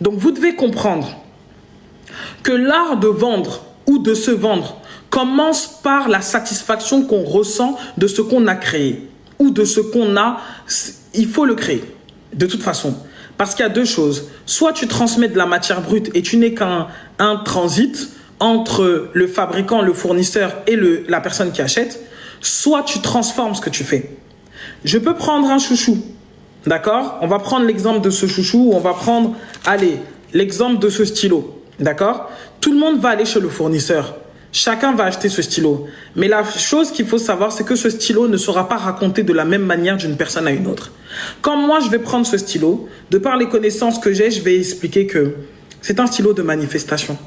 Donc, vous devez comprendre que l'art de vendre ou de se vendre commence par la satisfaction qu'on ressent de ce qu'on a créé ou de ce qu'on a. Il faut le créer, de toute façon. Parce qu'il y a deux choses. Soit tu transmets de la matière brute et tu n'es qu'un transit entre le fabricant, le fournisseur et la personne qui achète. Soit tu transformes ce que tu fais. Je peux prendre un chouchou. D'accord? On va prendre l'exemple de ce chouchou. On va prendre, allez, l'exemple de ce stylo. D'accord? Tout le monde va aller chez le fournisseur. Chacun va acheter ce stylo. Mais la chose qu'il faut savoir, c'est que ce stylo ne sera pas raconté de la même manière d'une personne à une autre. Quand moi, je vais prendre ce stylo, de par les connaissances que j'ai, je vais expliquer que c'est un stylo de manifestation.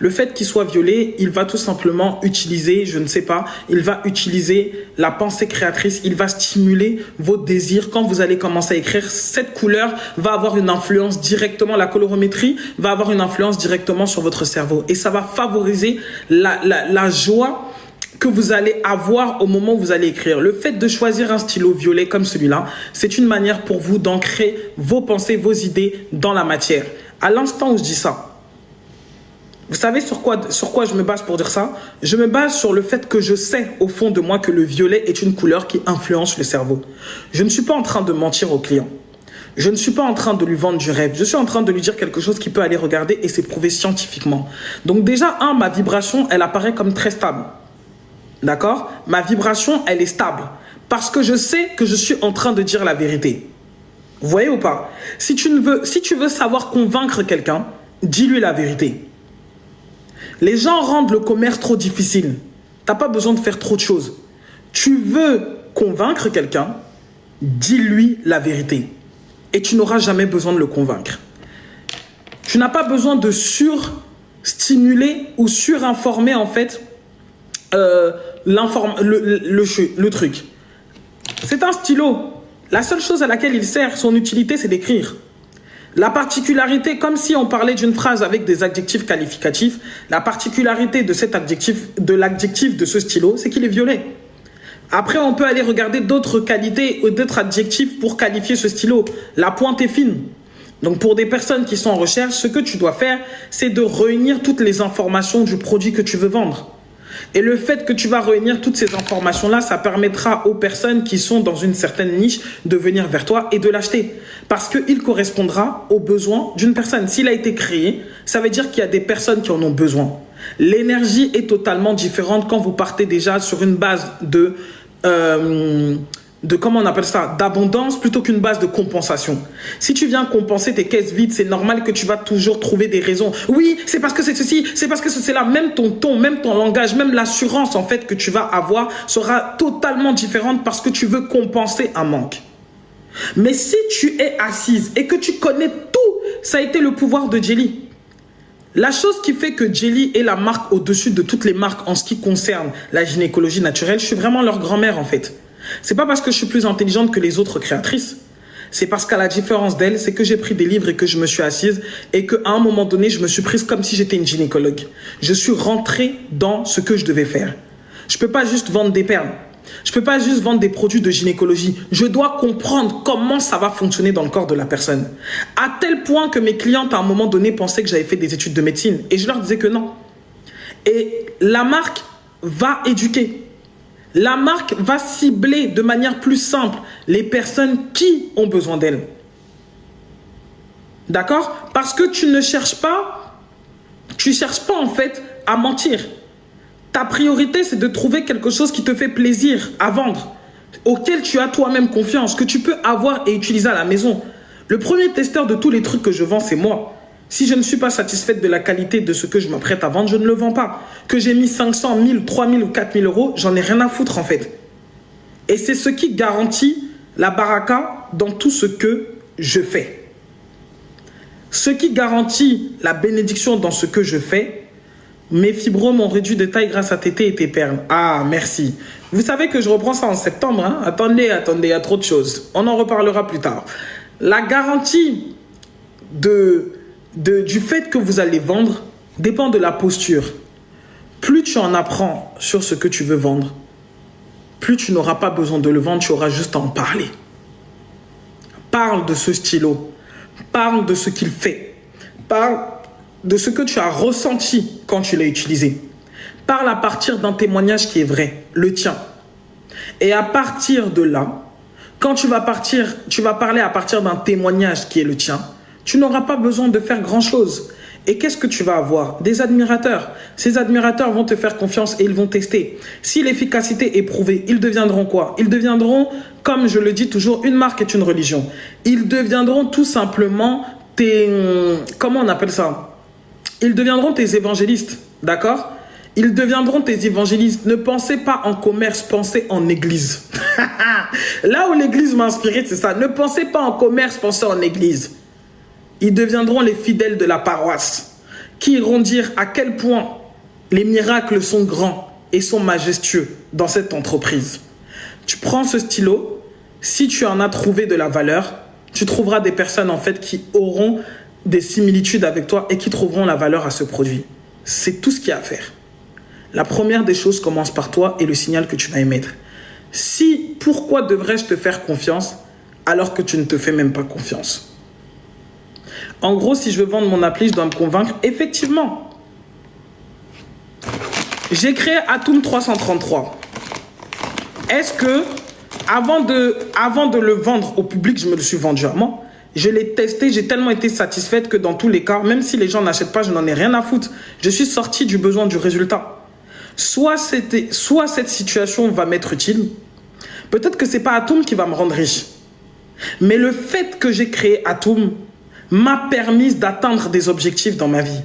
Le fait qu'il soit violet, il va tout simplement utiliser, je ne sais pas, il va utiliser la pensée créatrice, il va stimuler vos désirs. Quand vous allez commencer à écrire, cette couleur va avoir une influence directement, la colorométrie va avoir une influence directement sur votre cerveau. Et ça va favoriser la joie que vous allez avoir au moment où vous allez écrire. Le fait de choisir un stylo violet comme celui-là, c'est une manière pour vous d'ancrer vos pensées, vos idées dans la matière. À l'instant où je dis ça, vous savez sur quoi je me base pour dire ça? Je me base sur le fait que je sais au fond de moi que le violet est une couleur qui influence le cerveau. Je ne suis pas en train de mentir au client. Je ne suis pas en train de lui vendre du rêve. Je suis en train de lui dire quelque chose qu'il peut aller regarder et c'est prouvé scientifiquement. Donc déjà, ma vibration, elle apparaît comme très stable. D'accord? Ma vibration, elle est stable. Parce que je sais que je suis en train de dire la vérité. Vous voyez ou pas? Si tu veux savoir convaincre quelqu'un, dis-lui la vérité. Les gens rendent le commerce trop difficile. Tu n'as pas besoin de faire trop de choses. Tu veux convaincre quelqu'un, dis-lui la vérité. Et tu n'auras jamais besoin de le convaincre. Tu n'as pas besoin de surstimuler ou surinformer en fait le truc. C'est un stylo. La seule chose à laquelle il sert, son utilité, c'est d'écrire. La particularité, comme si on parlait d'une phrase avec des adjectifs qualificatifs, la particularité de cet adjectif, de l'adjectif de ce stylo, c'est qu'il est violet. Après, on peut aller regarder d'autres qualités ou d'autres adjectifs pour qualifier ce stylo. La pointe est fine. Donc, pour des personnes qui sont en recherche, ce que tu dois faire, c'est de réunir toutes les informations du produit que tu veux vendre. Et le fait que tu vas réunir toutes ces informations-là, ça permettra aux personnes qui sont dans une certaine niche de venir vers toi et de l'acheter. Parce qu'il correspondra aux besoins d'une personne. S'il a été créé, ça veut dire qu'il y a des personnes qui en ont besoin. L'énergie est totalement différente quand vous partez déjà sur une base de comment on appelle ça, d'abondance plutôt qu'une base de compensation. Si tu viens compenser tes caisses vides, c'est normal que tu vas toujours trouver des raisons. Oui, c'est parce que c'est ceci, c'est parce que c'est là. Même ton ton, même ton langage, même l'assurance en fait que tu vas avoir sera totalement différente parce que tu veux compenser un manque. Mais si tu es assise et que tu connais tout, ça a été le pouvoir de Jelly. La chose qui fait que Jelly est la marque au-dessus de toutes les marques en ce qui concerne la gynécologie naturelle, je suis vraiment leur grand-mère en fait. C'est pas parce que je suis plus intelligente que les autres créatrices. C'est parce qu'à la différence d'elles, c'est que j'ai pris des livres et que je me suis assise et qu'à un moment donné, je me suis prise comme si j'étais une gynécologue. Je suis rentrée dans ce que je devais faire. Je peux pas juste vendre des perles. Je peux pas juste vendre des produits de gynécologie. Je dois comprendre comment ça va fonctionner dans le corps de la personne. À tel point que mes clientes, à un moment donné, pensaient que j'avais fait des études de médecine. Et je leur disais que non. Et la marque va éduquer. La marque va cibler de manière plus simple les personnes qui ont besoin d'elle. D'accord? Parce que tu ne cherches pas, en fait à mentir. Ta priorité, c'est de trouver quelque chose qui te fait plaisir à vendre, auquel tu as toi-même confiance, que tu peux avoir et utiliser à la maison. Le premier testeur de tous les trucs que je vends, c'est moi. Si je ne suis pas satisfaite de la qualité de ce que je m'apprête à vendre, je ne le vends pas. Que j'ai mis 500, 1000, 3000 ou 4000 euros, j'en ai rien à foutre en fait. Et c'est ce qui garantit la baraka dans tout ce que je fais. Ce qui garantit la bénédiction dans ce que je fais, mes fibromes ont réduit de taille grâce à Tété et tes perles. Ah, merci. Vous savez que je reprends ça en septembre. Hein? Attendez, il y a trop de choses. On en reparlera plus tard. La garantie du fait que vous allez vendre dépend de la posture. Plus tu en apprends sur ce que tu veux vendre, plus tu n'auras pas besoin de le vendre, tu auras juste à en parler. Parle de ce stylo. Parle de ce qu'il fait. Parle de ce que tu as ressenti quand tu l'as utilisé. Parle à partir d'un témoignage qui est vrai, le tien. Et à partir de là, quand tu vas parler à partir d'un témoignage qui est le tien, tu n'auras pas besoin de faire grand-chose. Et qu'est-ce que tu vas avoir? Des admirateurs. Ces admirateurs vont te faire confiance et ils vont tester. Si l'efficacité est prouvée, ils deviendront quoi? Ils deviendront, comme je le dis toujours, une marque est une religion. Ils deviendront tout simplement tes... Comment on appelle ça? Ils deviendront tes évangélistes, d'accord? Ils deviendront tes évangélistes. Ne pensez pas en commerce, pensez en église. Là où l'église m'a inspiré, c'est ça. Ne pensez pas en commerce, pensez en église. Ils deviendront les fidèles de la paroisse qui iront dire à quel point les miracles sont grands et sont majestueux dans cette entreprise. Tu prends ce stylo, si tu en as trouvé de la valeur, tu trouveras des personnes en fait qui auront des similitudes avec toi et qui trouveront la valeur à ce produit. C'est tout ce qu'il y a à faire. La première des choses commence par toi et le signal que tu vas émettre. Pourquoi devrais-je te faire confiance alors que tu ne te fais même pas confiance? En gros, si je veux vendre mon appli, je dois me convaincre. Effectivement, j'ai créé Atoum 333. Est-ce que, avant de le vendre au public, je me le suis vendu à moi? Je l'ai testé, j'ai tellement été satisfaite que dans tous les cas, même si les gens n'achètent pas, je n'en ai rien à foutre. Je suis sorti du besoin du résultat. Soit cette situation va m'être utile. Peut-être que ce n'est pas Atoum qui va me rendre riche. Mais le fait que j'ai créé Atoum m'a permis d'atteindre des objectifs dans ma vie.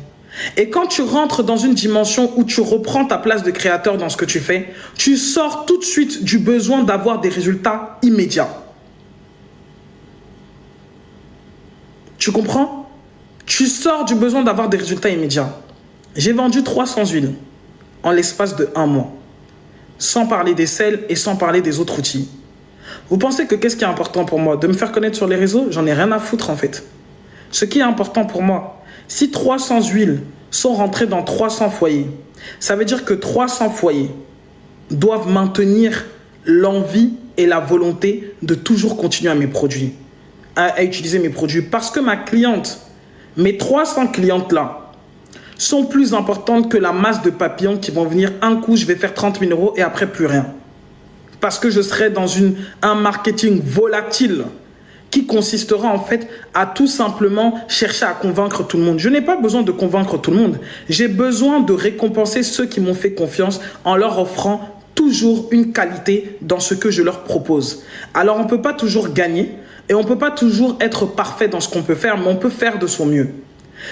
Et quand tu rentres dans une dimension où tu reprends ta place de créateur dans ce que tu fais, tu sors tout de suite du besoin d'avoir des résultats immédiats. Tu comprends? Tu sors du besoin d'avoir des résultats immédiats. J'ai vendu 300 huiles en l'espace de 1 mois, sans parler des sels et sans parler des autres outils. Vous pensez que qu'est-ce qui est important pour moi? De me faire connaître sur les réseaux? J'en ai rien à foutre en fait. Ce qui est important pour moi, si 300 huiles sont rentrées dans 300 foyers, ça veut dire que 300 foyers doivent maintenir l'envie et la volonté de toujours continuer à utiliser mes produits. Parce que mes 300 clientes-là, sont plus importantes que la masse de papillons qui vont venir un coup, je vais faire 30 000 € et après plus rien. Parce que je serai dans un marketing volatile qui consistera en fait à tout simplement chercher à convaincre tout le monde. Je n'ai pas besoin de convaincre tout le monde. J'ai besoin de récompenser ceux qui m'ont fait confiance en leur offrant toujours une qualité dans ce que je leur propose. Alors on ne peut pas toujours gagner et on ne peut pas toujours être parfait dans ce qu'on peut faire, mais on peut faire de son mieux.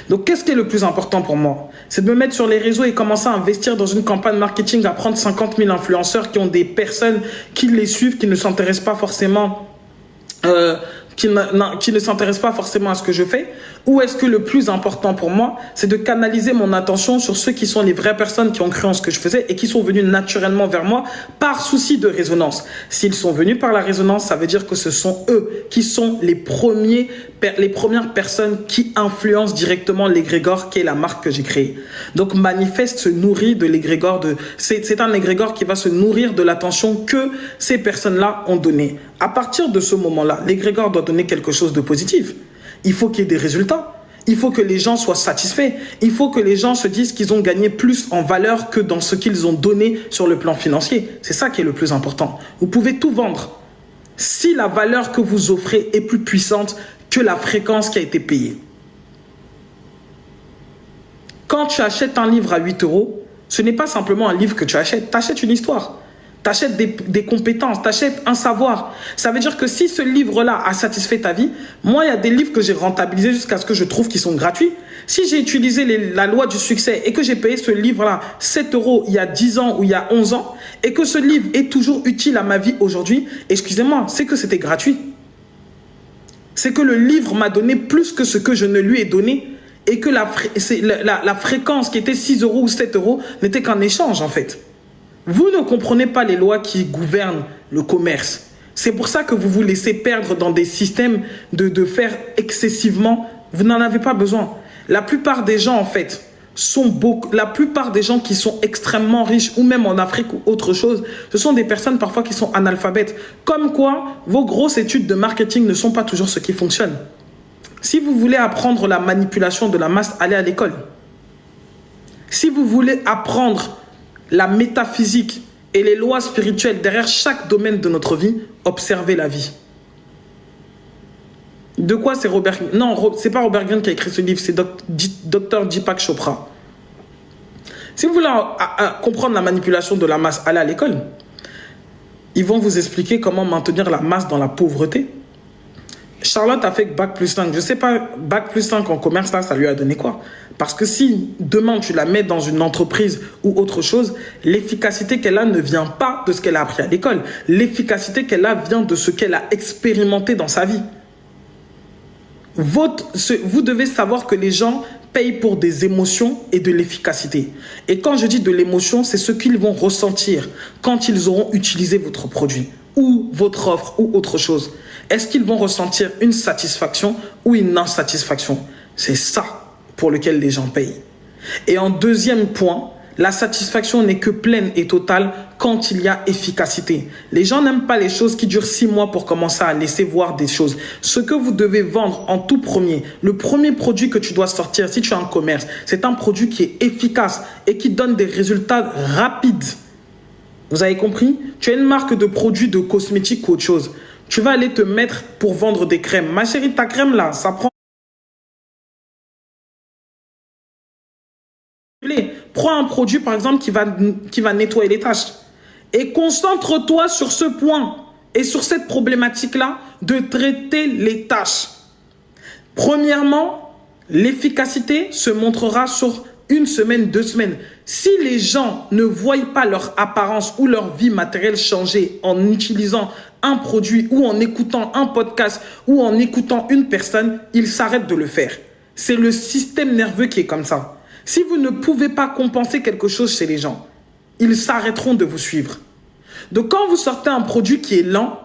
Donc qu'est-ce qui est le plus important pour moi? C'est de me mettre sur les réseaux et commencer à investir dans une campagne marketing, à prendre 50 000 influenceurs qui ont des personnes qui les suivent, qui ne s'intéressent pas forcément qui ne s'intéressent pas forcément à ce que je fais? Ou est-ce que le plus important pour moi, c'est de canaliser mon attention sur ceux qui sont les vraies personnes qui ont cru en ce que je faisais et qui sont venus naturellement vers moi par souci de résonance? S'ils sont venus par la résonance, ça veut dire que ce sont eux qui sont les premières personnes qui influencent directement l'égrégore qui est la marque que j'ai créée. Donc Manifeste se nourrit de l'égrégore c'est un égrégore qui va se nourrir de l'attention que ces personnes-là ont donnée. À partir de ce moment-là, l'égrégore doit donner quelque chose de positif. Il faut qu'il y ait des résultats. Il faut que les gens soient satisfaits. Il faut que les gens se disent qu'ils ont gagné plus en valeur que dans ce qu'ils ont donné sur le plan financier. C'est ça qui est le plus important. Vous pouvez tout vendre. Si la valeur que vous offrez est plus puissante que la fréquence qui a été payée. Quand tu achètes un livre à 8 €, ce n'est pas simplement un livre que tu achètes. Tu achètes une histoire. Tu achètes des compétences, tu achètes un savoir. Ça veut dire que si ce livre-là a satisfait ta vie, moi, il y a des livres que j'ai rentabilisés jusqu'à ce que je trouve qu'ils sont gratuits. Si j'ai utilisé la loi du succès et que j'ai payé ce livre-là 7 € il y a 10 ans ou il y a 11 ans, et que ce livre est toujours utile à ma vie aujourd'hui, excusez-moi, c'est que c'était gratuit. C'est que le livre m'a donné plus que ce que je ne lui ai donné et que la fréquence qui était 6 € ou 7 € n'était qu'un échange en fait. Vous ne comprenez pas les lois qui gouvernent le commerce. C'est pour ça que vous vous laissez perdre dans des systèmes de faire excessivement. Vous n'en avez pas besoin. La plupart des gens, en fait, la plupart des gens qui sont extrêmement riches, ou même en Afrique ou autre chose, ce sont des personnes parfois qui sont analphabètes. Comme quoi, vos grosses études de marketing ne sont pas toujours ce qui fonctionne. Si vous voulez apprendre la manipulation de la masse, allez à l'école. Si vous voulez apprendre la métaphysique et les lois spirituelles derrière chaque domaine de notre vie, observez la vie. De quoi c'est Robert... Non, c'est pas Robert Greene qui a écrit ce livre, c'est Dr Deepak Chopra. Si vous voulez comprendre la manipulation de la masse, allez à l'école. Ils vont vous expliquer comment maintenir la masse dans la pauvreté. Charlotte a fait Bac+5. Je ne sais pas, Bac+5 en commerce, là, ça lui a donné quoi? Parce que si demain tu la mets dans une entreprise ou autre chose, l'efficacité qu'elle a ne vient pas de ce qu'elle a appris à l'école. L'efficacité qu'elle a vient de ce qu'elle a expérimenté dans sa vie. Vous devez savoir que les gens payent pour des émotions et de l'efficacité. Et quand je dis de l'émotion, c'est ce qu'ils vont ressentir quand ils auront utilisé votre produit ou votre offre ou autre chose. Est-ce qu'ils vont ressentir une satisfaction ou une insatisfaction? C'est ça pour lequel les gens payent. Et en deuxième point, la satisfaction n'est que pleine et totale quand il y a efficacité. Les gens n'aiment pas les choses qui durent 6 mois pour commencer à laisser voir des choses. Ce que vous devez vendre en tout premier, le premier produit que tu dois sortir si tu as un commerce, c'est un produit qui est efficace et qui donne des résultats rapides. Vous avez compris? Tu as une marque de produits de cosmétiques ou autre chose. Tu vas aller te mettre pour vendre des crèmes. Ma chérie, ta crème là, ça prend... Prends un produit par exemple qui va nettoyer les taches. Et concentre-toi sur ce point et sur cette problématique-là de traiter les taches. Premièrement, l'efficacité se montrera sur 1 semaine, 2 semaines. Si les gens ne voient pas leur apparence ou leur vie matérielle changer en utilisant un produit ou en écoutant un podcast ou en écoutant une personne, ils s'arrêtent de le faire. C'est le système nerveux qui est comme ça. Si vous ne pouvez pas compenser quelque chose chez les gens, ils s'arrêteront de vous suivre. Donc quand vous sortez un produit qui est lent,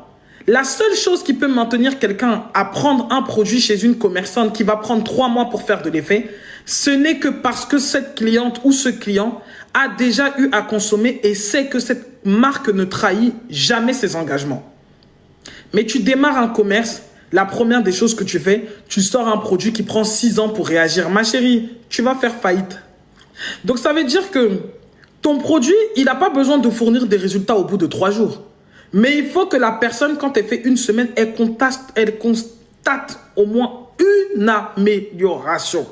la seule chose qui peut maintenir quelqu'un à prendre un produit chez une commerçante qui va prendre 3 mois pour faire de l'effet, ce n'est que parce que cette cliente ou ce client a déjà eu à consommer et sait que cette marque ne trahit jamais ses engagements. Mais tu démarres un commerce, la première des choses que tu fais, tu sors un produit qui prend 6 ans pour réagir. Ma chérie, tu vas faire faillite. Donc ça veut dire que ton produit, il n'a pas besoin de fournir des résultats au bout de 3 jours. Mais il faut que la personne, quand elle fait 1 semaine, elle constate au moins une amélioration.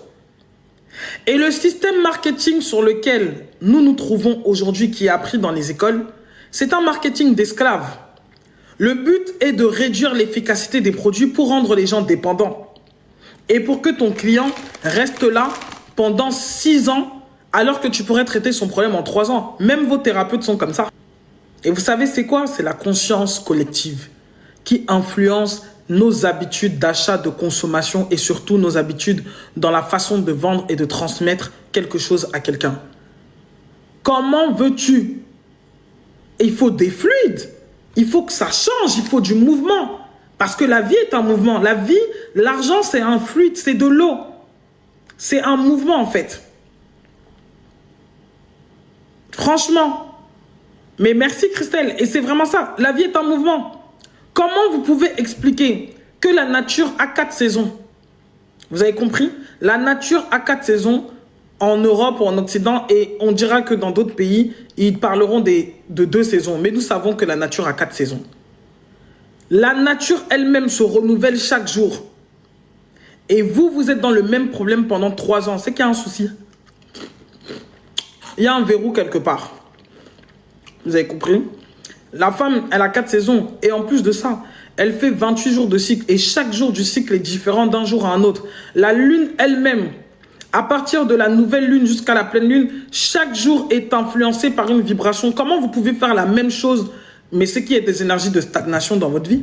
Et le système marketing sur lequel nous nous trouvons aujourd'hui, qui est appris dans les écoles, c'est un marketing d'esclaves. Le but est de réduire l'efficacité des produits pour rendre les gens dépendants. Et pour que ton client reste là pendant 6 ans, alors que tu pourrais traiter son problème en 3 ans. Même vos thérapeutes sont comme ça. Et vous savez, c'est quoi? C'est la conscience collective qui influence nos habitudes d'achat, de consommation et surtout nos habitudes dans la façon de vendre et de transmettre quelque chose à quelqu'un. Comment veux-tu? Il faut des fluides. Il faut que ça change, il faut du mouvement. Parce que la vie est un mouvement. La vie, l'argent, c'est un fluide, c'est de l'eau. C'est un mouvement, en fait. Franchement. Mais merci, Christelle. Et c'est vraiment ça. La vie est un mouvement. Comment vous pouvez expliquer que la nature a 4 saisons? Vous avez compris? La nature a 4 saisons en Europe ou en Occident, et on dira que dans d'autres pays, ils parleront de 2 saisons. Mais nous savons que la nature a 4 saisons. La nature elle-même se renouvelle chaque jour. Et vous êtes dans le même problème pendant 3 ans. C'est qu'il y a un souci. Il y a un verrou quelque part. Vous avez compris? La femme, elle a 4 saisons. Et en plus de ça, elle fait 28 jours de cycle. Et chaque jour du cycle est différent d'un jour à un autre. La lune elle-même, à partir de la nouvelle lune jusqu'à la pleine lune, chaque jour est influencé par une vibration. Comment vous pouvez faire la même chose, mais ce qui est des énergies de stagnation dans votre vie?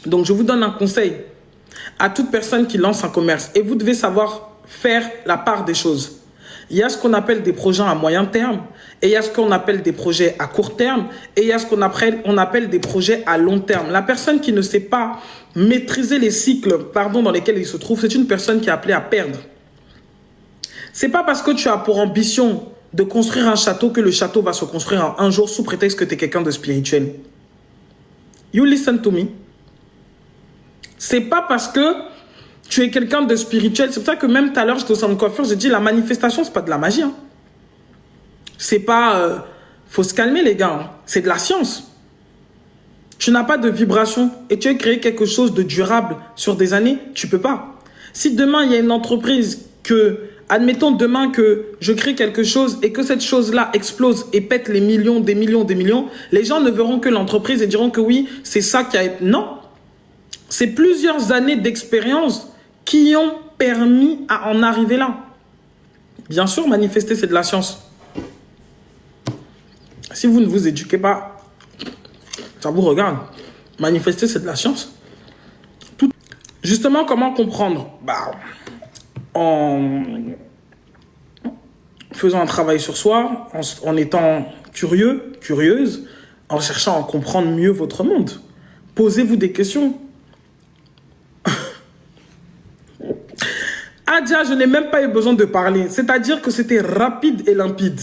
Donc, je vous donne un conseil à toute personne qui lance un commerce. Et vous devez savoir faire la part des choses. Il y a ce qu'on appelle des projets à moyen terme, et il y a ce qu'on appelle des projets à court terme, et il y a ce qu'on appelle des projets à long terme. La personne qui ne sait pas maîtriser les cycles dans lesquels il se trouve, c'est une personne qui est appelée à perdre. C'est pas parce que tu as pour ambition de construire un château que le château va se construire en un jour sous prétexte que tu es quelqu'un de spirituel. You listen to me. C'est pas parce que Tu es quelqu'un de spirituel. C'est pour ça que même tout à l'heure, j'étais au salon de coiffure, j'ai dit la manifestation, c'est pas de la magie. Hein. C'est pas... faut se calmer, les gars. Hein. C'est de la science. Tu n'as pas de vibration et tu veux créer quelque chose de durable sur des années, tu peux pas. Si demain, il y a une entreprise que... Admettons demain que je crée quelque chose et que cette chose-là explose et pète les millions, des millions, des millions, les gens ne verront que l'entreprise et diront que oui, c'est ça qui a... Non. C'est plusieurs années d'expérience qui ont permis à en arriver là. Bien sûr, manifester, c'est de la science. Si vous ne vous éduquez pas, ça vous regarde. Manifester, c'est de la science. Tout... Justement, comment comprendre? En faisant un travail sur soi, en étant curieux, curieuse, en cherchant à comprendre mieux votre monde. Posez-vous des questions. Adja, je n'ai même pas eu besoin de parler. C'est-à-dire que c'était rapide et limpide.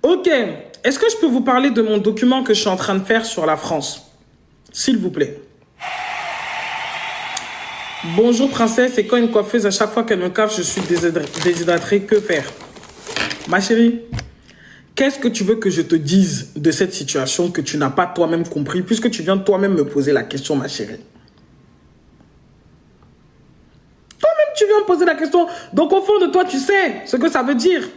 Ok, est-ce que je peux vous parler de mon document que je suis en train de faire sur la France? S'il vous plaît. Bonjour princesse, et quand une coiffeuse, à chaque fois qu'elle me coiffe, je suis déshydratée, que faire? Ma chérie, qu'est-ce que tu veux que je te dise de cette situation que tu n'as pas toi-même compris, puisque tu viens toi-même me poser la question, ma chérie? Toi-même, tu viens me poser la question. Donc, au fond de toi, tu sais ce que ça veut dire.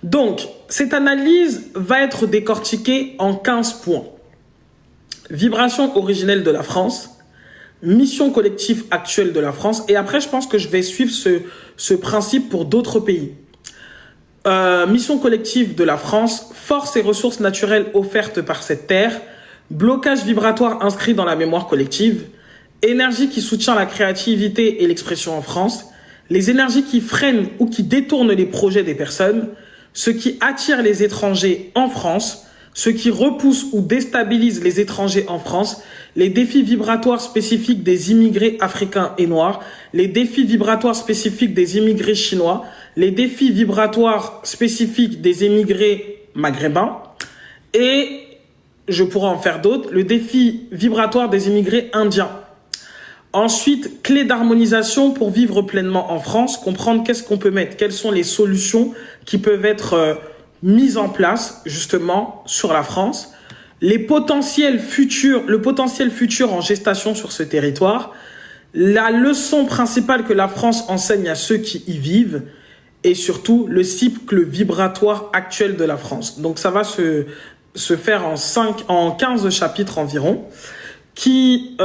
Donc, cette analyse va être décortiquée en 15 points. Vibration originelle de la France. Mission collective actuelle de la France. Et après, je pense que je vais suivre ce principe pour d'autres pays. Mission collective de la France. Force et ressources naturelles offertes par cette terre. Blocage vibratoire inscrit dans la mémoire collective. Énergie qui soutient la créativité et l'expression en France. Les énergies qui freinent ou qui détournent les projets des personnes. Ce qui attire les étrangers en France. Ce qui repousse ou déstabilise les étrangers en France, les défis vibratoires spécifiques des immigrés africains et noirs, les défis vibratoires spécifiques des immigrés chinois, les défis vibratoires spécifiques des immigrés maghrébins, et je pourrais en faire d'autres, le défi vibratoire des immigrés indiens. Ensuite, clé d'harmonisation pour vivre pleinement en France, comprendre qu'est-ce qu'on peut mettre, quelles sont les solutions qui peuvent être mise en place justement sur la France, le potentiel futur en gestation sur ce territoire, la leçon principale que la France enseigne à ceux qui y vivent et surtout le cycle vibratoire actuel de la France. Donc ça va se faire en 15 chapitres environ qui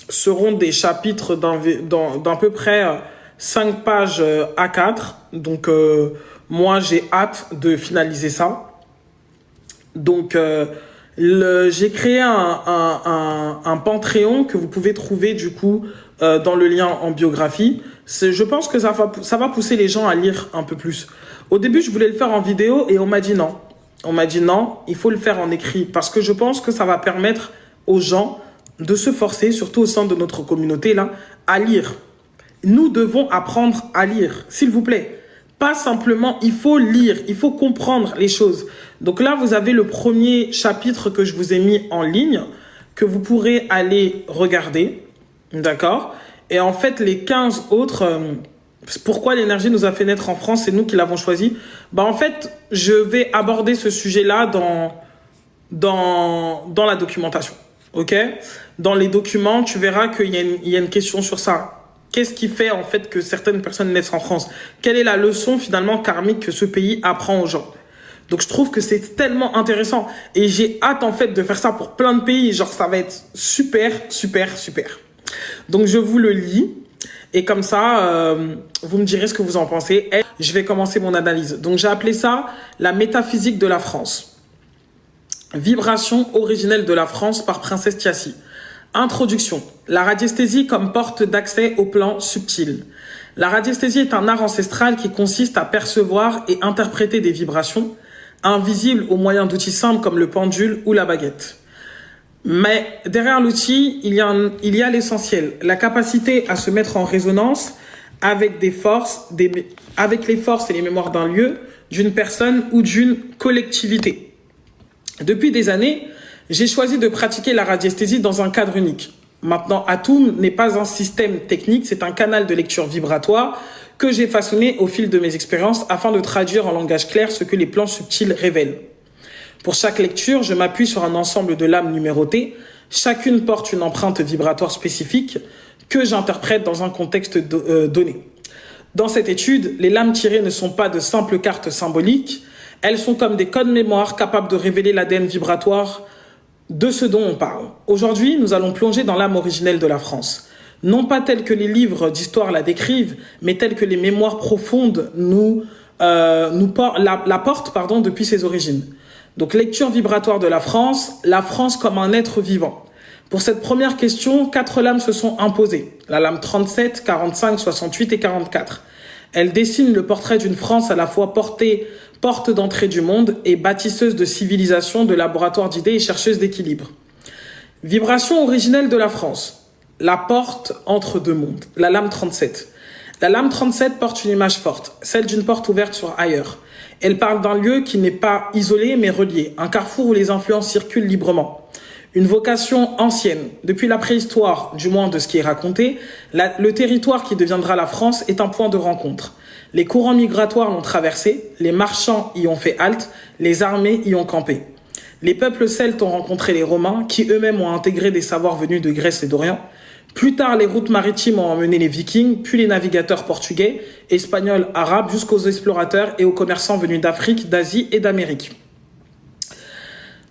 seront des chapitres d'à peu près 5 pages A4. Donc moi, j'ai hâte de finaliser ça. Donc, j'ai créé un Patreon que vous pouvez trouver du coup dans le lien en biographie. Je pense que ça va pousser les gens à lire un peu plus. Au début, je voulais le faire en vidéo et on m'a dit non. On m'a dit non, il faut le faire en écrit parce que je pense que ça va permettre aux gens de se forcer, surtout au sein de notre communauté là, à lire. Nous devons apprendre à lire, s'il vous plaît. Pas simplement, il faut lire, il faut comprendre les choses. Donc là, vous avez le premier chapitre que je vous ai mis en ligne, que vous pourrez aller regarder, d'accord? Et en fait, les 15 autres, pourquoi l'énergie nous a fait naître en France, c'est nous qui l'avons choisi. En fait, je vais aborder ce sujet-là dans la documentation, ok? Dans les documents, tu verras qu'il y a une question sur ça. Qu'est-ce qui fait en fait que certaines personnes naissent en France? Quelle est la leçon finalement karmique que ce pays apprend aux gens? Donc je trouve que c'est tellement intéressant et j'ai hâte en fait de faire ça pour plein de pays. Genre ça va être super, super, super. Donc je vous le lis et comme ça, vous me direz ce que vous en pensez. Et je vais commencer mon analyse. Donc j'ai appelé ça la métaphysique de la France. Vibration originelle de la France par Princesse Tiassi. Introduction. La radiesthésie comme porte d'accès au plan subtil. La radiesthésie est un art ancestral qui consiste à percevoir et interpréter des vibrations invisibles au moyen d'outils simples comme le pendule ou la baguette. Mais derrière l'outil, il y a l'essentiel, la capacité à se mettre en résonance avec des forces, avec les forces et les mémoires d'un lieu, d'une personne ou d'une collectivité. Depuis des années, j'ai choisi de pratiquer la radiesthésie dans un cadre unique, Maintenant, Atum n'est pas un système technique, c'est un canal de lecture vibratoire que j'ai façonné au fil de mes expériences afin de traduire en langage clair ce que les plans subtils révèlent. Pour chaque lecture, je m'appuie sur un ensemble de lames numérotées. Chacune porte une empreinte vibratoire spécifique que j'interprète dans un contexte donné. Dans cette étude, les lames tirées ne sont pas de simples cartes symboliques, elles sont comme des codes mémoire capables de révéler l'ADN vibratoire de ce dont on parle. Aujourd'hui, nous allons plonger dans l'âme originelle de la France. Non pas telle que les livres d'histoire la décrivent, mais telle que les mémoires profondes la portent depuis ses origines. Donc, lecture vibratoire de la France comme un être vivant. Pour cette première question, 4 lames se sont imposées. La lame 37, 45, 68 et 44. Elle dessine le portrait d'une France à la fois porte d'entrée du monde et bâtisseuse de civilisation, de laboratoire d'idées et chercheuse d'équilibre. Vibration originelle de la France. La porte entre deux mondes. La lame 37. La lame 37 porte une image forte, celle d'une porte ouverte sur ailleurs. Elle parle d'un lieu qui n'est pas isolé mais relié, un carrefour où les influences circulent librement. Une vocation ancienne. Depuis la préhistoire, du moins de ce qui est raconté, le territoire qui deviendra la France est un point de rencontre. Les courants migratoires l'ont traversé, les marchands y ont fait halte, les armées y ont campé. Les peuples celtes ont rencontré les Romains, qui eux-mêmes ont intégré des savoirs venus de Grèce et d'Orient. Plus tard, les routes maritimes ont emmené les Vikings, puis les navigateurs portugais, espagnols, arabes, jusqu'aux explorateurs et aux commerçants venus d'Afrique, d'Asie et d'Amérique.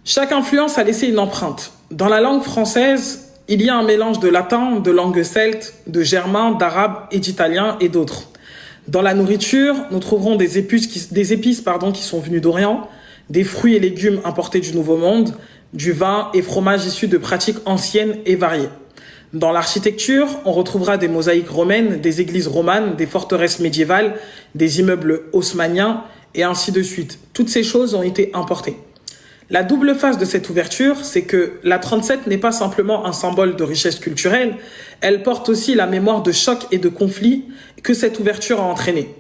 Chaque influence a laissé une empreinte. Dans la langue française, il y a un mélange de latin, de langue celte, de germain, d'arabe et d'italien et d'autres. Dans la nourriture, nous trouverons des épices qui sont venues d'Orient, des fruits et légumes importés du Nouveau Monde, du vin et fromage issus de pratiques anciennes et variées. Dans l'architecture, on retrouvera des mosaïques romaines, des églises romanes, des forteresses médiévales, des immeubles haussmanniens et ainsi de suite. Toutes ces choses ont été importées. La double face de cette ouverture, c'est que la 37 n'est pas simplement un symbole de richesse culturelle, elle porte aussi la mémoire de chocs et de conflits que cette ouverture a entraînés.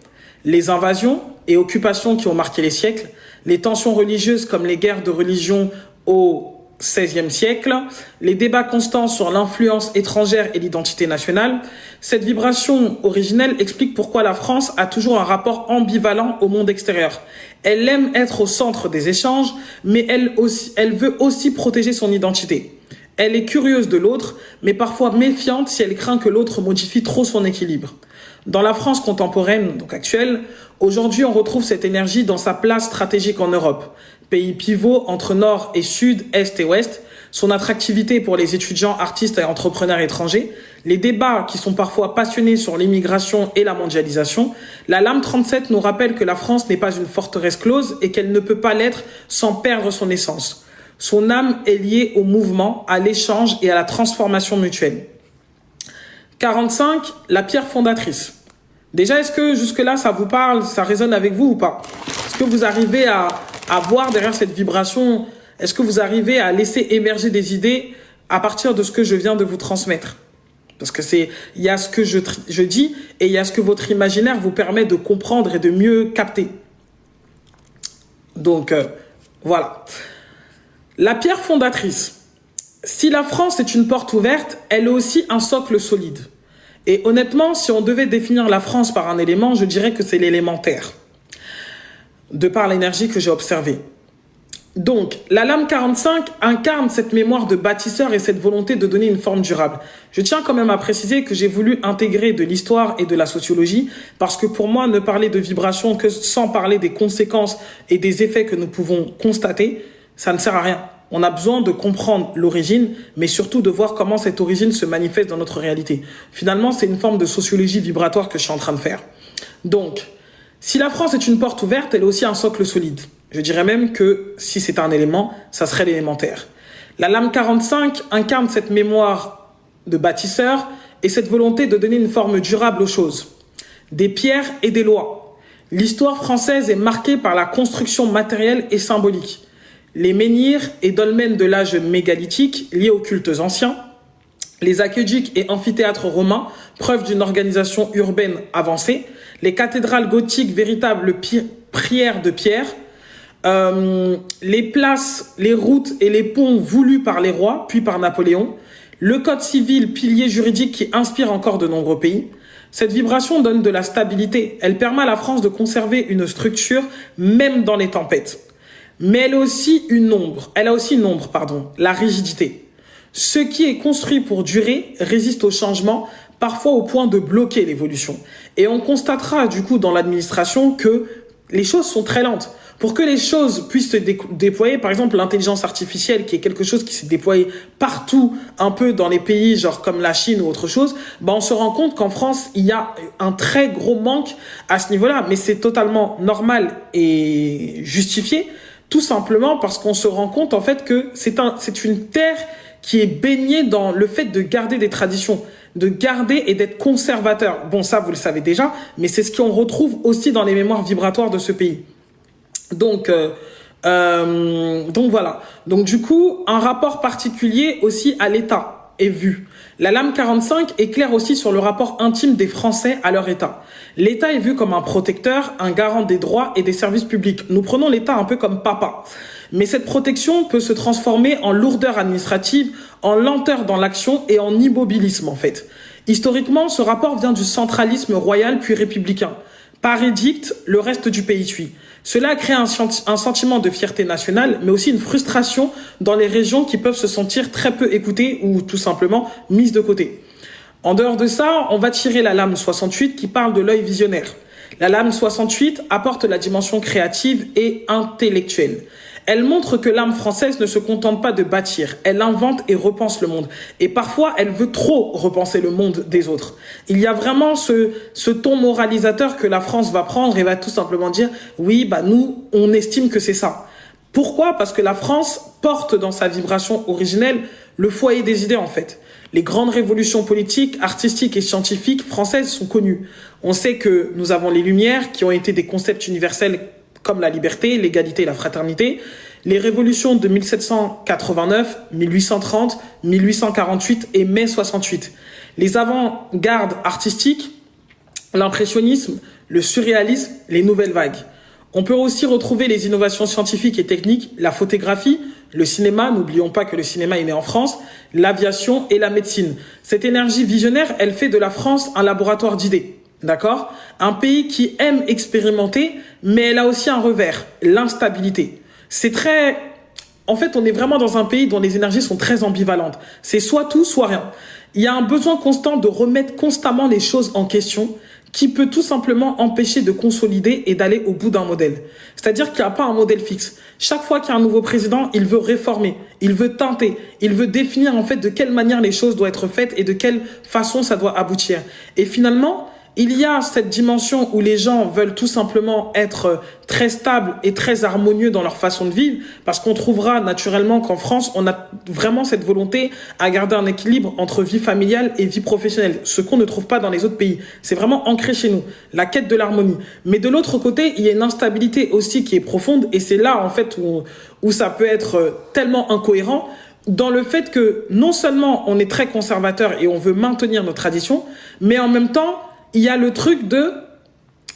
Les invasions et occupations qui ont marqué les siècles, les tensions religieuses comme les guerres de religion au XVIe siècle, les débats constants sur l'influence étrangère et l'identité nationale, cette vibration originelle explique pourquoi la France a toujours un rapport ambivalent au monde extérieur. Elle aime être au centre des échanges, mais elle veut aussi protéger son identité. Elle est curieuse de l'autre, mais parfois méfiante si elle craint que l'autre modifie trop son équilibre. Dans la France contemporaine, donc actuelle, aujourd'hui on retrouve cette énergie dans sa place stratégique en Europe. Pays pivot entre nord et sud, est et ouest, son attractivité pour les étudiants, artistes et entrepreneurs étrangers, les débats qui sont parfois passionnés sur l'immigration et la mondialisation, la lame 37 nous rappelle que la France n'est pas une forteresse close et qu'elle ne peut pas l'être sans perdre son essence. Son âme est liée au mouvement, à l'échange et à la transformation mutuelle. 45, la pierre fondatrice. Déjà, est-ce que jusque-là, ça vous parle, ça résonne avec vous ou pas? Est-ce que vous arrivez à voir derrière cette vibration, est-ce que vous arrivez à laisser émerger des idées à partir de ce que je viens de vous transmettre? Parce que il y a ce que je dis et il y a ce que votre imaginaire vous permet de comprendre et de mieux capter. Donc, voilà. La pierre fondatrice. Si la France est une porte ouverte, elle est aussi un socle solide. Et honnêtement, si on devait définir la France par un élément, je dirais que c'est l'élémentaire, de par l'énergie que j'ai observée. Donc, la lame 45 incarne cette mémoire de bâtisseur et cette volonté de donner une forme durable. Je tiens quand même à préciser que j'ai voulu intégrer de l'histoire et de la sociologie parce que pour moi, ne parler de vibration que sans parler des conséquences et des effets que nous pouvons constater, ça ne sert à rien. On a besoin de comprendre l'origine, mais surtout de voir comment cette origine se manifeste dans notre réalité. Finalement, c'est une forme de sociologie vibratoire que je suis en train de faire. Donc, si la France est une porte ouverte, elle est aussi un socle solide. Je dirais même que si c'est un élément, ça serait l'élémentaire. La lame 45 incarne cette mémoire de bâtisseur et cette volonté de donner une forme durable aux choses. Des pierres et des lois. L'histoire française est marquée par la construction matérielle et symbolique. Les menhirs et dolmens de l'âge mégalithique liés aux cultes anciens, les aqueducs et amphithéâtres romains, preuve d'une organisation urbaine avancée, les cathédrales gothiques, véritables prières de pierre, les places, les routes et les ponts voulus par les rois, puis par Napoléon, Le code civil, pilier juridique qui inspire encore de nombreux pays. Cette vibration donne de la stabilité. Elle permet à la France de conserver une structure même dans les tempêtes. Mais elle a aussi une ombre, la rigidité. Ce qui est construit pour durer résiste au changement, parfois au point de bloquer l'évolution. Et on constatera du coup dans l'administration que les choses sont très lentes. Pour que les choses puissent se déployer, par exemple l'intelligence artificielle, qui est quelque chose qui s'est déployé partout, un peu dans les pays genre comme la Chine ou autre chose, on se rend compte qu'en France, il y a un très gros manque à ce niveau-là. Mais c'est totalement normal et justifié, tout simplement parce qu'on se rend compte en fait que c'est une terre qui est baignée dans le fait de garder des traditions, de garder et d'être conservateur. Bon, ça, vous le savez déjà, mais c'est ce qu'on retrouve aussi dans les mémoires vibratoires de ce pays. Donc voilà. Donc du coup, un rapport particulier aussi à l'État est vu. La lame 45 est claire aussi sur le rapport intime des Français à leur État. L'État est vu comme un protecteur, un garant des droits et des services publics. Nous prenons l'État un peu comme papa. Mais cette protection peut se transformer en lourdeur administrative, en lenteur dans l'action et en immobilisme en fait. Historiquement, ce rapport vient du centralisme royal puis républicain. Par édicte, le reste du pays suit. Cela crée un sentiment de fierté nationale, mais aussi une frustration dans les régions qui peuvent se sentir très peu écoutées ou tout simplement mises de côté. En dehors de ça, on va tirer la lame 68 qui parle de l'œil visionnaire. La lame 68 apporte la dimension créative et intellectuelle. Elle montre que l'âme française ne se contente pas de bâtir, elle invente et repense le monde. Et parfois, elle veut trop repenser le monde des autres. Il y a vraiment ce ton moralisateur que la France va prendre et va tout simplement dire « Oui, nous, on estime que c'est ça ». Pourquoi? Parce que la France porte dans sa vibration originelle le foyer des idées en fait. Les grandes révolutions politiques, artistiques et scientifiques françaises sont connues. On sait que nous avons les Lumières qui ont été des concepts universels comme la liberté, l'égalité et la fraternité, les révolutions de 1789, 1830, 1848 et mai 68, les avant-gardes artistiques, l'impressionnisme, le surréalisme, les nouvelles vagues. On peut aussi retrouver les innovations scientifiques et techniques, la photographie, le cinéma, n'oublions pas que le cinéma est né en France, l'aviation et la médecine. Cette énergie visionnaire, elle fait de la France un laboratoire d'idées. D'accord? Un pays qui aime expérimenter, mais elle a aussi un revers, l'instabilité. En fait, on est vraiment dans un pays dont les énergies sont très ambivalentes. C'est soit tout, soit rien. Il y a un besoin constant de remettre constamment les choses en question qui peut tout simplement empêcher de consolider et d'aller au bout d'un modèle. C'est-à-dire qu'il n'y a pas un modèle fixe. Chaque fois qu'il y a un nouveau président, il veut réformer, il veut tenter, il veut définir en fait de quelle manière les choses doivent être faites et de quelle façon ça doit aboutir. Et finalement, il y a cette dimension où les gens veulent tout simplement être très stables et très harmonieux dans leur façon de vivre, parce qu'on trouvera naturellement qu'en France, on a vraiment cette volonté à garder un équilibre entre vie familiale et vie professionnelle, ce qu'on ne trouve pas dans les autres pays. C'est vraiment ancré chez nous, la quête de l'harmonie. Mais de l'autre côté, il y a une instabilité aussi qui est profonde, et c'est là en fait où ça peut être tellement incohérent, dans le fait que non seulement on est très conservateur et on veut maintenir nos traditions, mais en même temps, il y a le truc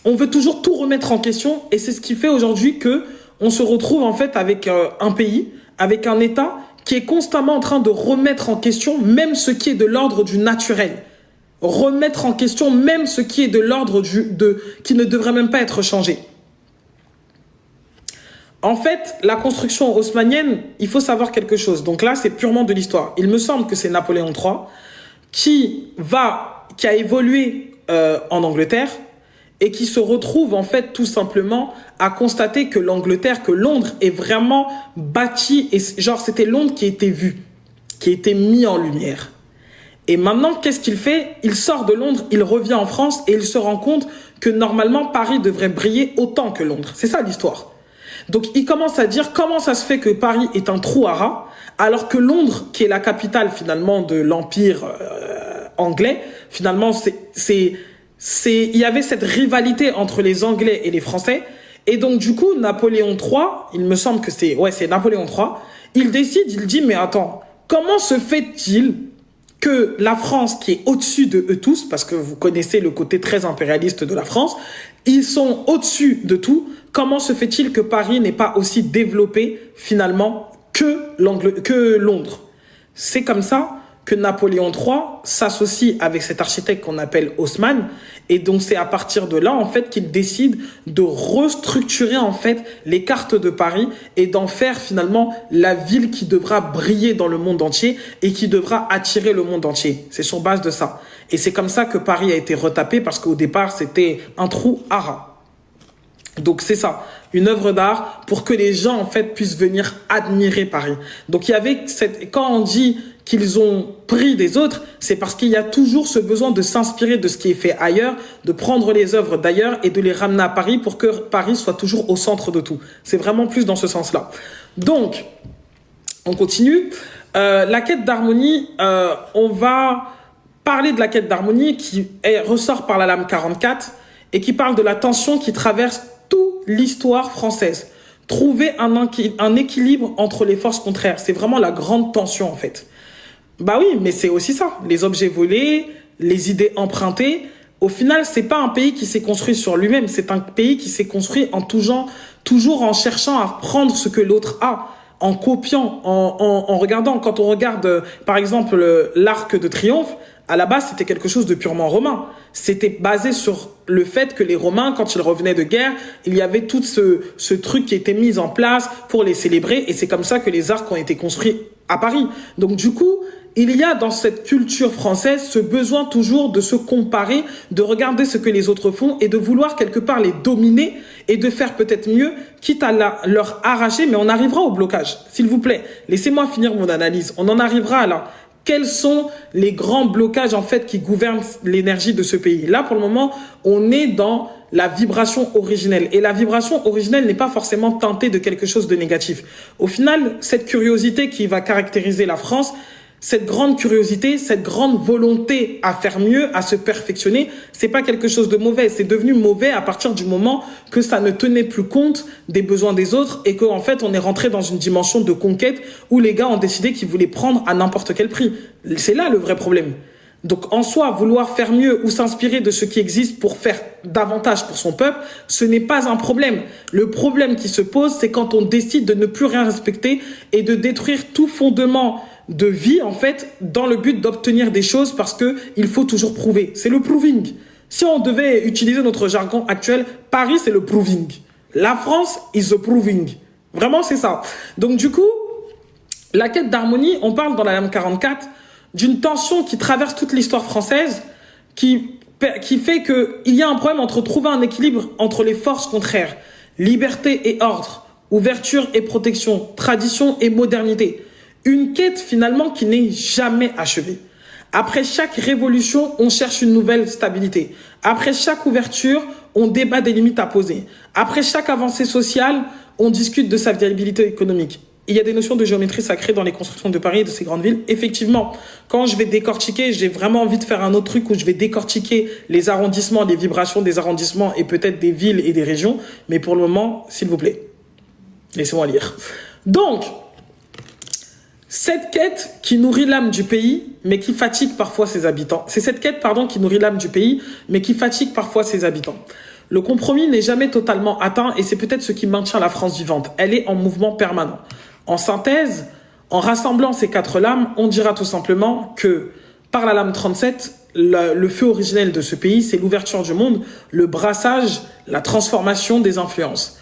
on veut toujours tout remettre en question, et c'est ce qui fait aujourd'hui que on se retrouve en fait avec un pays, avec un État qui est constamment en train de remettre en question même ce qui est de l'ordre du naturel. Remettre en question même ce qui est de l'ordre qui ne devrait même pas être changé. En fait, la construction haussmannienne, il faut savoir quelque chose. Donc là, c'est purement de l'histoire. Il me semble que c'est Napoléon III qui a évolué en Angleterre et qui se retrouve en fait tout simplement à constater que que Londres est vraiment bâti, et genre c'était Londres qui était vu, qui était mis en lumière. Et maintenant, qu'est-ce qu'il fait? Il sort de Londres, il revient en France et il se rend compte que normalement Paris devrait briller autant que Londres. C'est ça l'histoire. Donc il commence à dire comment ça se fait que Paris est un trou à rats alors que Londres, qui est la capitale finalement de l'Empire anglais, finalement, il y avait cette rivalité entre les Anglais et les Français. Et donc, du coup, Napoléon III, il me semble que c'est Napoléon III, il dit, mais attends, comment se fait-il que la France, qui est au-dessus de eux tous, parce que vous connaissez le côté très impérialiste de la France, ils sont au-dessus de tout, comment se fait-il que Paris n'est pas aussi développé, finalement, que Londres? C'est comme ça que Napoléon III s'associe avec cet architecte qu'on appelle Haussmann. Et donc, c'est à partir de là, en fait, qu'il décide de restructurer, en fait, les cartes de Paris et d'en faire, finalement, la ville qui devra briller dans le monde entier et qui devra attirer le monde entier. C'est sur base de ça. Et c'est comme ça que Paris a été retapé parce qu'au départ, c'était un trou à rats. Donc, c'est ça. Une œuvre d'art pour que les gens, en fait, puissent venir admirer Paris. Donc, il y avait quand on dit qu'ils ont pris des autres, c'est parce qu'il y a toujours ce besoin de s'inspirer de ce qui est fait ailleurs, de prendre les œuvres d'ailleurs et de les ramener à Paris pour que Paris soit toujours au centre de tout. C'est vraiment plus dans ce sens-là. Donc, on continue. La quête d'harmonie, on va parler de la quête d'harmonie qui ressort par la lame 44 et qui parle de la tension qui traverse toute l'histoire française. Trouver un équilibre entre les forces contraires. C'est vraiment la grande tension, en fait. Bah oui, mais c'est aussi ça. Les objets volés, les idées empruntées. Au final, c'est pas un pays qui s'est construit sur lui-même. C'est un pays qui s'est construit en toujours en cherchant à prendre ce que l'autre a, en copiant, en regardant. Quand on regarde, par exemple, l'Arc de Triomphe, à la base, c'était quelque chose de purement romain. C'était basé sur le fait que les Romains, quand ils revenaient de guerre, il y avait tout ce truc qui était mis en place pour les célébrer. Et c'est comme ça que les arcs ont été construits à Paris. Donc, du coup, il y a dans cette culture française ce besoin toujours de se comparer, de regarder ce que les autres font et de vouloir quelque part les dominer et de faire peut-être mieux, quitte à leur arracher. Mais on arrivera au blocage. S'il vous plaît, laissez-moi finir mon analyse. On en arrivera là. Quels sont les grands blocages en fait qui gouvernent l'énergie de ce pays? Là, pour le moment, on est dans la vibration originelle. Et la vibration originelle n'est pas forcément teintée de quelque chose de négatif. Au final, cette curiosité qui va caractériser la France, cette grande curiosité, cette grande volonté à faire mieux, à se perfectionner, c'est pas quelque chose de mauvais. C'est devenu mauvais à partir du moment que ça ne tenait plus compte des besoins des autres et qu'en fait, on est rentré dans une dimension de conquête où les gars ont décidé qu'ils voulaient prendre à n'importe quel prix. C'est là le vrai problème. Donc, en soi, vouloir faire mieux ou s'inspirer de ce qui existe pour faire davantage pour son peuple, ce n'est pas un problème. Le problème qui se pose, c'est quand on décide de ne plus rien respecter et de détruire tout fondement de vie, en fait, dans le but d'obtenir des choses parce que il faut toujours prouver. C'est le proving. Si on devait utiliser notre jargon actuel, Paris, c'est le proving. La France is the proving. Vraiment, c'est ça. Donc, du coup, la quête d'harmonie, on parle dans la lame 44 d'une tension qui traverse toute l'histoire française, qui fait qu'il y a un problème entre trouver un équilibre entre les forces contraires, liberté et ordre, ouverture et protection, tradition et modernité. Une quête finalement qui n'est jamais achevée. Après chaque révolution, on cherche une nouvelle stabilité. Après chaque ouverture, on débat des limites à poser. Après chaque avancée sociale, on discute de sa viabilité économique. Il y a des notions de géométrie sacrée dans les constructions de Paris et de ces grandes villes. Effectivement, quand je vais décortiquer, j'ai vraiment envie de faire un autre truc où je vais décortiquer les arrondissements, les vibrations des arrondissements et peut-être des villes et des régions. Mais pour le moment, s'il vous plaît, laissez-moi lire. Donc, cette quête qui nourrit l'âme du pays, mais qui fatigue parfois ses habitants. C'est cette quête, qui nourrit l'âme du pays, mais qui fatigue parfois ses habitants. Le compromis n'est jamais totalement atteint et c'est peut-être ce qui maintient la France vivante. Elle est en mouvement permanent. En synthèse, en rassemblant ces quatre lames, on dira tout simplement que par la lame 37, le feu originel de ce pays, c'est l'ouverture du monde, le brassage, la transformation des influences.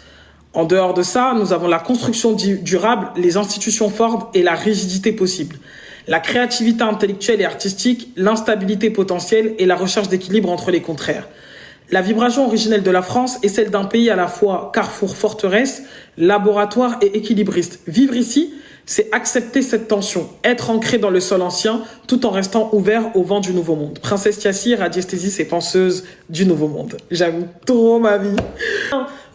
En dehors de ça, nous avons la construction durable, les institutions fortes et la rigidité possible. La créativité intellectuelle et artistique, l'instabilité potentielle et la recherche d'équilibre entre les contraires. La vibration originelle de la France est celle d'un pays à la fois carrefour forteresse, laboratoire et équilibriste. Vivre ici, c'est accepter cette tension, être ancré dans le sol ancien, tout en restant ouvert au vent du nouveau monde. Princesse Cassie, radiesthésiste et penseuse du nouveau monde. J'aime trop ma vie.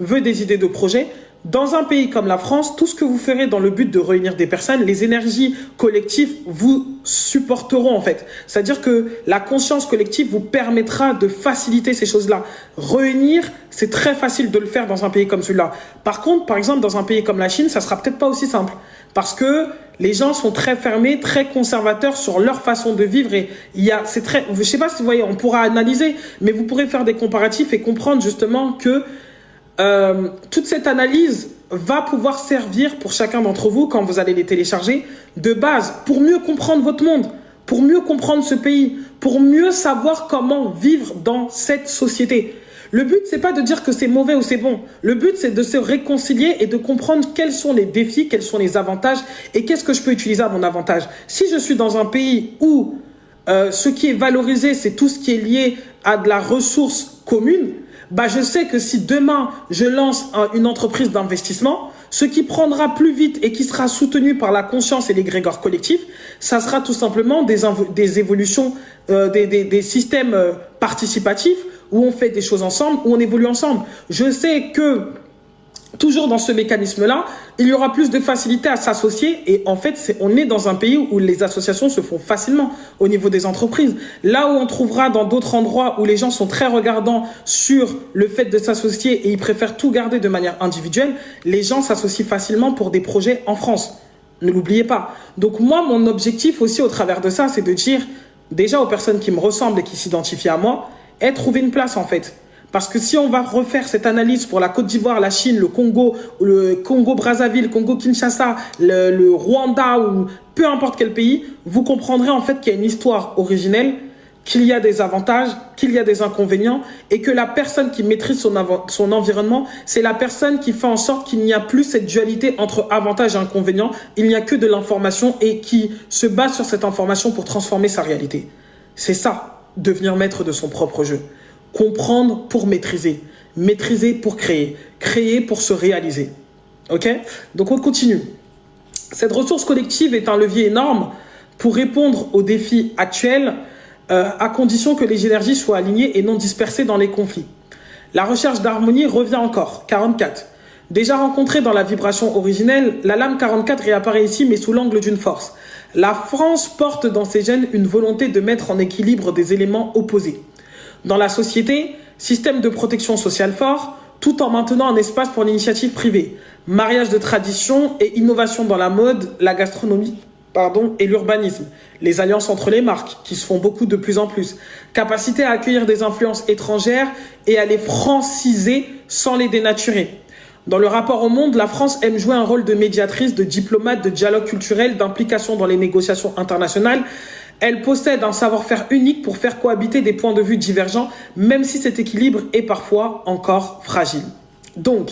Veut des idées de projet. Dans un pays comme la France, tout ce que vous ferez dans le but de réunir des personnes, les énergies collectives vous supporteront en fait. C'est-à-dire que la conscience collective vous permettra de faciliter ces choses-là. Réunir, c'est très facile de le faire dans un pays comme celui-là. Par contre, par exemple, dans un pays comme la Chine, ça sera peut-être pas aussi simple. Parce que les gens sont très fermés, très conservateurs sur leur façon de vivre et je sais pas si vous voyez, on pourra analyser, mais vous pourrez faire des comparatifs et comprendre justement que toute cette analyse va pouvoir servir pour chacun d'entre vous quand vous allez les télécharger de base pour mieux comprendre votre monde. pour mieux comprendre ce pays, pour mieux savoir comment vivre dans cette société. Le but, c'est pas de dire que c'est mauvais ou c'est bon. Le but, c'est de se réconcilier et de comprendre quels sont les défis, quels sont les avantages et qu'est-ce que je peux utiliser à mon avantage. Si je suis dans un pays où ce qui est valorisé, c'est tout ce qui est lié à de la ressource commune, bah je sais que si demain, je lance une entreprise d'investissement, ce qui prendra plus vite et qui sera soutenu par la conscience et l'égrégore collectif, ça sera tout simplement des évolutions, des systèmes participatifs où on fait des choses ensemble, où on évolue ensemble. Je sais que toujours dans ce mécanisme-là, il y aura plus de facilité à s'associer et en fait, on est dans un pays où les associations se font facilement au niveau des entreprises. Là où on trouvera dans d'autres endroits où les gens sont très regardants sur le fait de s'associer et ils préfèrent tout garder de manière individuelle, les gens s'associent facilement pour des projets en France. Ne l'oubliez pas. Donc moi, mon objectif aussi au travers de ça, c'est de dire déjà aux personnes qui me ressemblent et qui s'identifient à moi, trouver une place en fait. Parce que si on va refaire cette analyse pour la Côte d'Ivoire, la Chine, le Congo-Brazzaville, le Congo-Kinshasa, le Rwanda ou peu importe quel pays, vous comprendrez en fait qu'il y a une histoire originelle, qu'il y a des avantages, qu'il y a des inconvénients et que la personne qui maîtrise son environnement, c'est la personne qui fait en sorte qu'il n'y a plus cette dualité entre avantages et inconvénients. Il n'y a que de l'information et qui se base sur cette information pour transformer sa réalité. C'est ça, devenir maître de son propre jeu. Comprendre pour maîtriser, maîtriser pour créer, créer pour se réaliser. Ok? Donc on continue. Cette ressource collective est un levier énorme pour répondre aux défis actuels à condition que les énergies soient alignées et non dispersées dans les conflits. La recherche d'harmonie revient encore. 44. Déjà rencontrée dans la vibration originelle, la lame 44 réapparaît ici mais sous l'angle d'une force. La France porte dans ses gènes une volonté de mettre en équilibre des éléments opposés. Dans la société, système de protection sociale fort, tout en maintenant un espace pour l'initiative privée. Mariage de tradition et innovation dans la mode, la gastronomie, et l'urbanisme. Les alliances entre les marques, qui se font beaucoup de plus en plus. Capacité à accueillir des influences étrangères et à les franciser sans les dénaturer. Dans le rapport au monde, la France aime jouer un rôle de médiatrice, de diplomate, de dialogue culturel, d'implication dans les négociations internationales. Elle possède un savoir-faire unique pour faire cohabiter des points de vue divergents, même si cet équilibre est parfois encore fragile. Donc,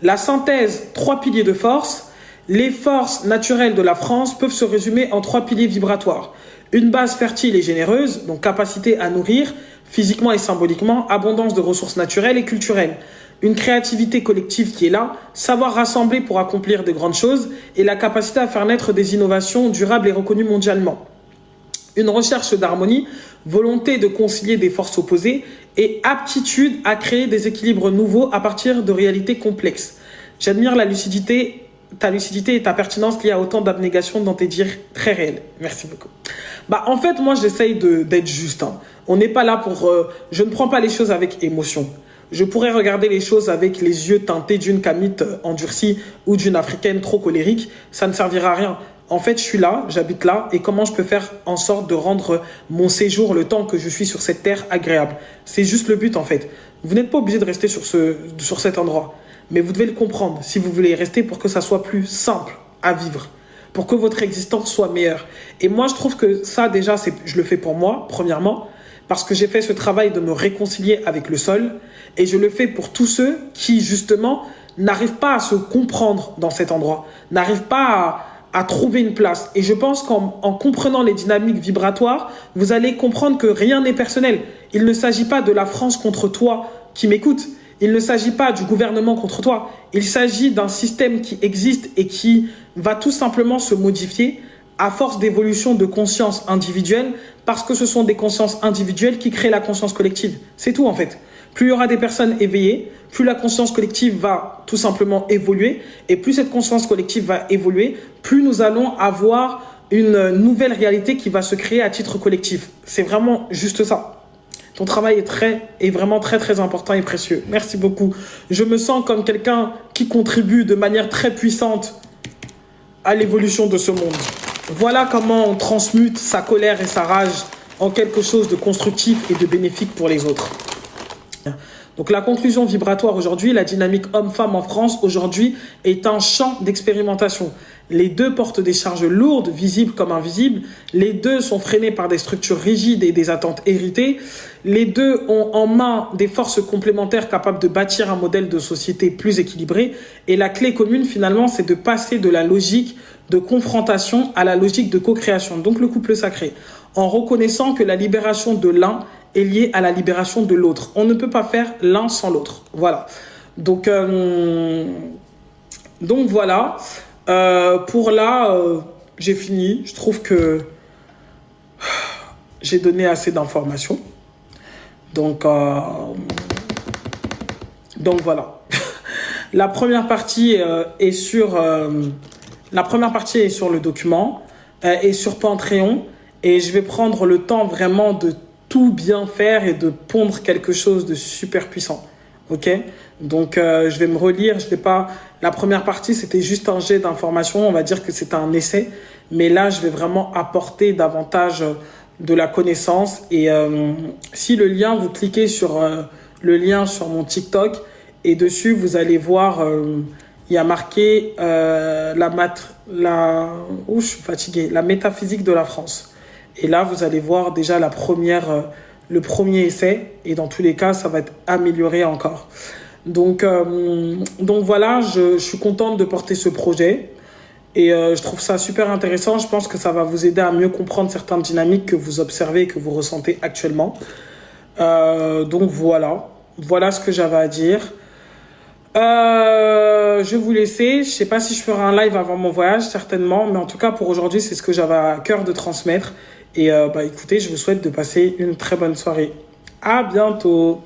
la synthèse, 3 piliers de force. Les forces naturelles de la France peuvent se résumer en 3 piliers vibratoires. Une base fertile et généreuse, donc capacité à nourrir, physiquement et symboliquement, abondance de ressources naturelles et culturelles. Une créativité collective qui est là, savoir rassembler pour accomplir de grandes choses et la capacité à faire naître des innovations durables et reconnues mondialement. Une recherche d'harmonie, volonté de concilier des forces opposées et aptitude à créer des équilibres nouveaux à partir de réalités complexes. J'admire ta lucidité et ta pertinence liées à autant d'abnégation dans tes dires très réels. Merci beaucoup. En fait, moi, j'essaye d'être juste. On n'est pas là pour... je ne prends pas les choses avec émotion. Je pourrais regarder les choses avec les yeux teintés d'une camite endurcie ou d'une africaine trop colérique. Ça ne servira à rien. En fait, je suis là, j'habite là, et comment je peux faire en sorte de rendre mon séjour, le temps que je suis sur cette terre, agréable. C'est juste le but, en fait. Vous n'êtes pas obligé de rester sur cet endroit, mais vous devez le comprendre si vous voulez y rester pour que ça soit plus simple à vivre, pour que votre existence soit meilleure. Et moi, je trouve que ça, déjà, je le fais pour moi, premièrement, parce que j'ai fait ce travail de me réconcilier avec le sol, et je le fais pour tous ceux qui, justement, n'arrivent pas à se comprendre dans cet endroit, n'arrivent pas à trouver une place. Et je pense qu'en comprenant les dynamiques vibratoires, vous allez comprendre que rien n'est personnel. Il ne s'agit pas de la France contre toi qui m'écoute. Il ne s'agit pas du gouvernement contre toi. Il s'agit d'un système qui existe et qui va tout simplement se modifier à force d'évolution de conscience individuelle, parce que ce sont des consciences individuelles qui créent la conscience collective. C'est tout en fait. Plus il y aura des personnes éveillées, plus la conscience collective va tout simplement évoluer. Et plus cette conscience collective va évoluer, plus nous allons avoir une nouvelle réalité qui va se créer à titre collectif. C'est vraiment juste ça. Ton travail est vraiment très très important et précieux. Merci beaucoup. Je me sens comme quelqu'un qui contribue de manière très puissante à l'évolution de ce monde. Voilà comment on transmute sa colère et sa rage en quelque chose de constructif et de bénéfique pour les autres. Donc la conclusion vibratoire aujourd'hui, la dynamique homme-femme en France aujourd'hui est un champ d'expérimentation. Les deux portent des charges lourdes, visibles comme invisibles. Les deux sont freinés par des structures rigides et des attentes héritées. Les deux ont en main des forces complémentaires capables de bâtir un modèle de société plus équilibré. Et la clé commune, finalement, c'est de passer de la logique de confrontation à la logique de co-création, donc le couple sacré, en reconnaissant que la libération de l'un est liée à la libération de l'autre. On ne peut pas faire l'un sans l'autre. Voilà. Donc voilà. Pour là, j'ai fini. Je trouve que j'ai donné assez d'informations. Donc voilà. La première partie est sur le document, et sur Patreon, et je vais prendre le temps vraiment de tout bien faire et de pondre quelque chose de super puissant. Ok? Donc je vais me relire. Je vais pas. La première partie, c'était juste un jet d'informations. On va dire que c'était un essai, mais là, je vais vraiment apporter davantage de la connaissance. Et si le lien, vous cliquez sur le lien sur mon TikTok, et dessus, vous allez voir, il y a marqué je suis fatigué, la métaphysique de la France. Et là, vous allez voir déjà le premier essai. Et dans tous les cas, ça va être amélioré encore. Donc voilà, je suis contente de porter ce projet. Et je trouve ça super intéressant. Je pense que ça va vous aider à mieux comprendre certaines dynamiques que vous observez et que vous ressentez actuellement. Donc voilà ce que j'avais à dire. Je vais vous laisser. Je sais pas si je ferai un live avant mon voyage, certainement. Mais en tout cas, pour aujourd'hui, c'est ce que j'avais à cœur de transmettre. Et écoutez, je vous souhaite de passer une très bonne soirée. À bientôt.